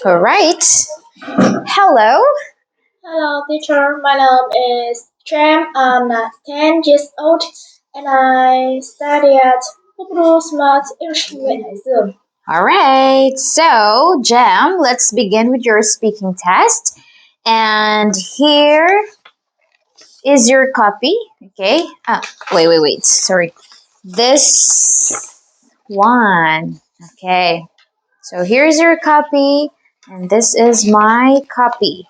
All right. Hello. Hello, teacher. My name is Jam. I'm 10 years old and I study at Pupru Smart English. All right. So, Jam, let's begin with your speaking test. And here is your copy. Okay. Wait. Sorry. This one. Okay. So, here's your copy, and this is my copy.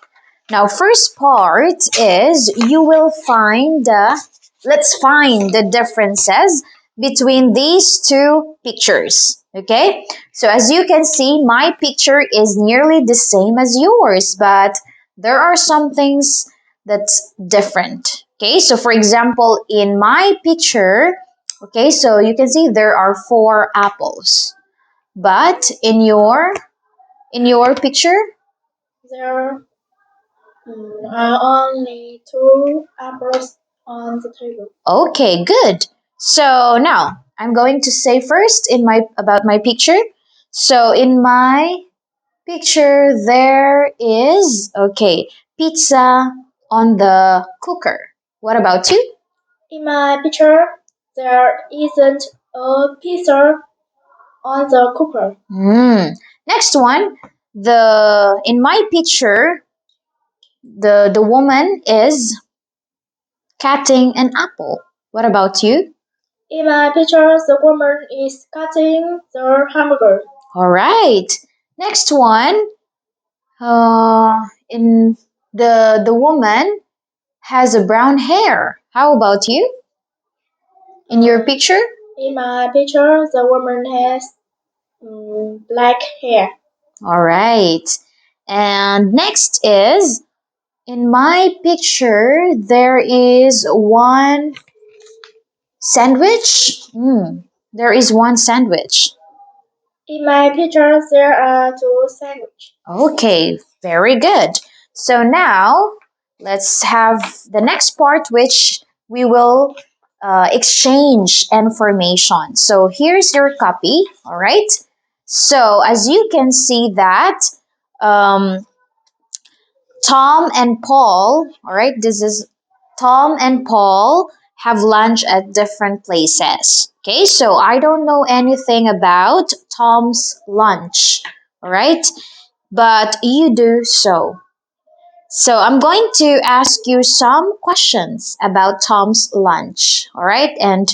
Now, first part is you will find let's find the differences between these two pictures. Okay, so as you can see, my picture is nearly the same as yours, but there are some things that's different. Okay, so for example, in my picture, okay, so you can see there are four apples, but in your picture, There are only two apples on the table. okay, good. So now I'm going to say first in my about my picture. So in my picture there is pizza on the cooker. What about you? In my picture, there isn't a pizza on the cooker. Next one, the in my picture the woman is cutting an apple. What about you? In my picture, the woman is cutting the hamburger. All right. Next one, in the woman has a brown hair. How about you? In your picture? In my picture, the woman has black hair. All right. And next is in my picture there is one sandwich. There is one sandwich. In my picture, there are two sandwiches. Okay, very good. So now let's have the next part, which we will exchange information. So here's your copy, all right? So as you can see that um, Tom and Paul, all right, this is Tom and Paul have lunch at different places. Okay, so I don't know anything about Tom's lunch, all right? But you do so. So I'm going to ask you some questions about Tom's lunch, all right? And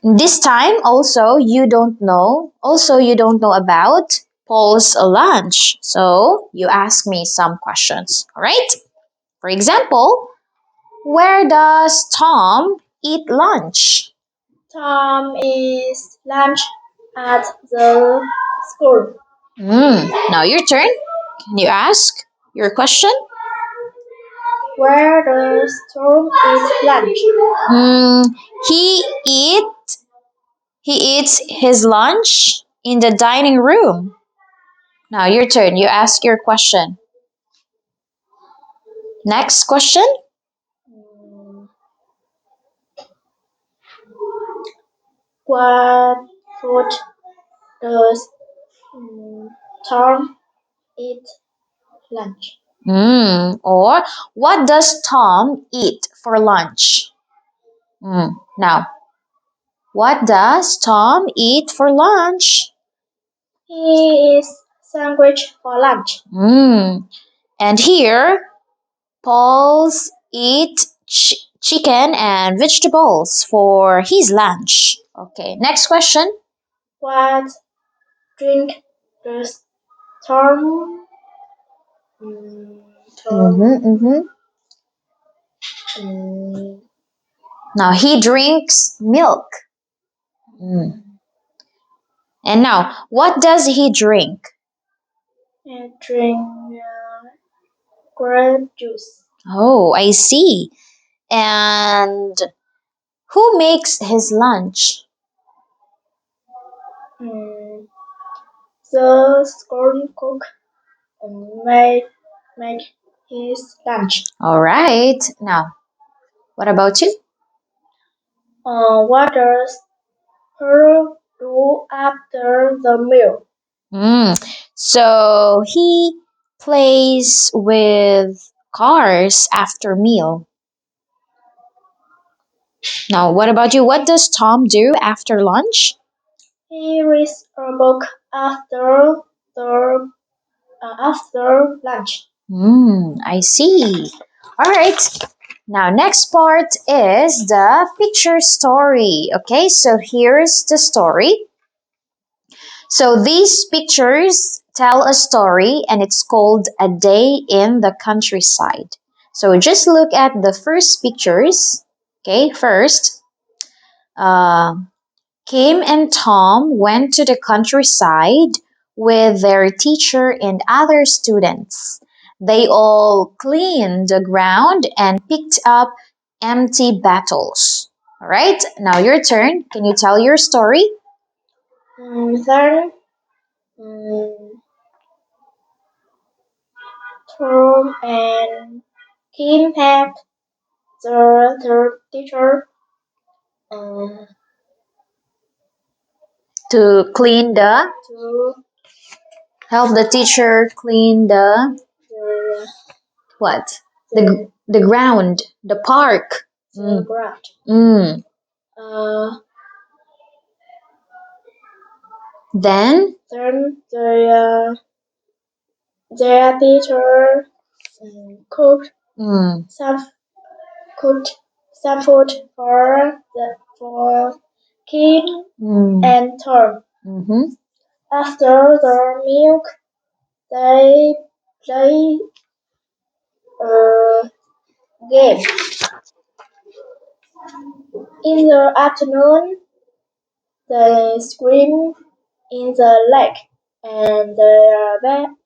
this time also you don't know about Paul's lunch. So you ask me some questions, all right? For example, where does Tom eat lunch? Tom is lunch at the school. Now your turn. Can you ask your question? Where does Tom eat lunch? Mm, he eat he eats his lunch in the dining room. Now your turn. You ask your question. Next question. Mm, What food does Tom eat lunch? Or what does Tom eat for lunch? Now, what does Tom eat for lunch? He eats sandwich for lunch. And here, Paul's eat chicken and vegetables for his lunch. Okay, next question. What drink does Tom mm, Tom Mm-hmm. mm, Now he drinks milk. And now, what does he drink? drink grape juice? Oh, I see. And who makes his lunch? Mm, the school cook made make his lunch. All right. Now, what about you? What does her do after the meal? So he plays with cars after meal. Now, what about you? What does Tom do after lunch? He reads a book the after lunch. I see. All right. Now, next part is the picture story. Okay, so here's the story. So these pictures tell a story and it's called A Day in the Countryside. So just look at the first pictures. Okay, first, uh, Kim and Tom went to the countryside with their teacher and other students. They all cleaned the ground and picked up empty bottles. All right, now your turn. Can you tell your story? Then Tom and Kim helped the teacher uh, To clean the to help the teacher clean the, what? the, The ground, the park. the ground. Mm. Uh, Then then their teacher cooked mm, some cooked some food for Kim mm, and Tom. mm-hmm. After the milk, they play a game. In the afternoon, they swim in the lake, and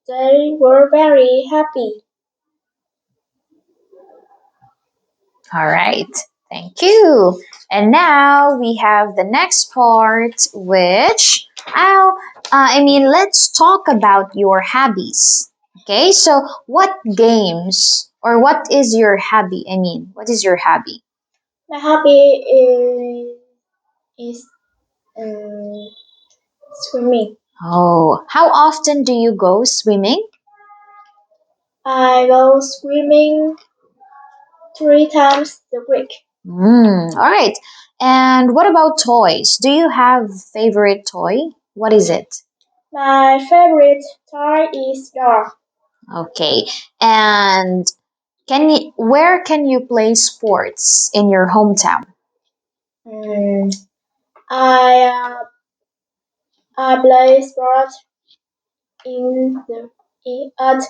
they were very happy. All right. Thank you. And now we have the next part, which let's talk about your hobbies. Okay, so what games or what is your hobby? What is your hobby? My hobby is um, swimming. Oh, how often do you go swimming? I go swimming 3 times a week. All right. And what about toys? Do you have favorite toy? What is it? My favorite toy is dog. Okay. And where can you play sports in your hometown? Mm, I I play sport in the at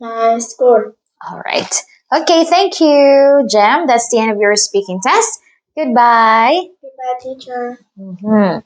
my school. All right. Okay, thank you, Jem. That's the end of your speaking test. Goodbye. Goodbye, teacher. Mhm.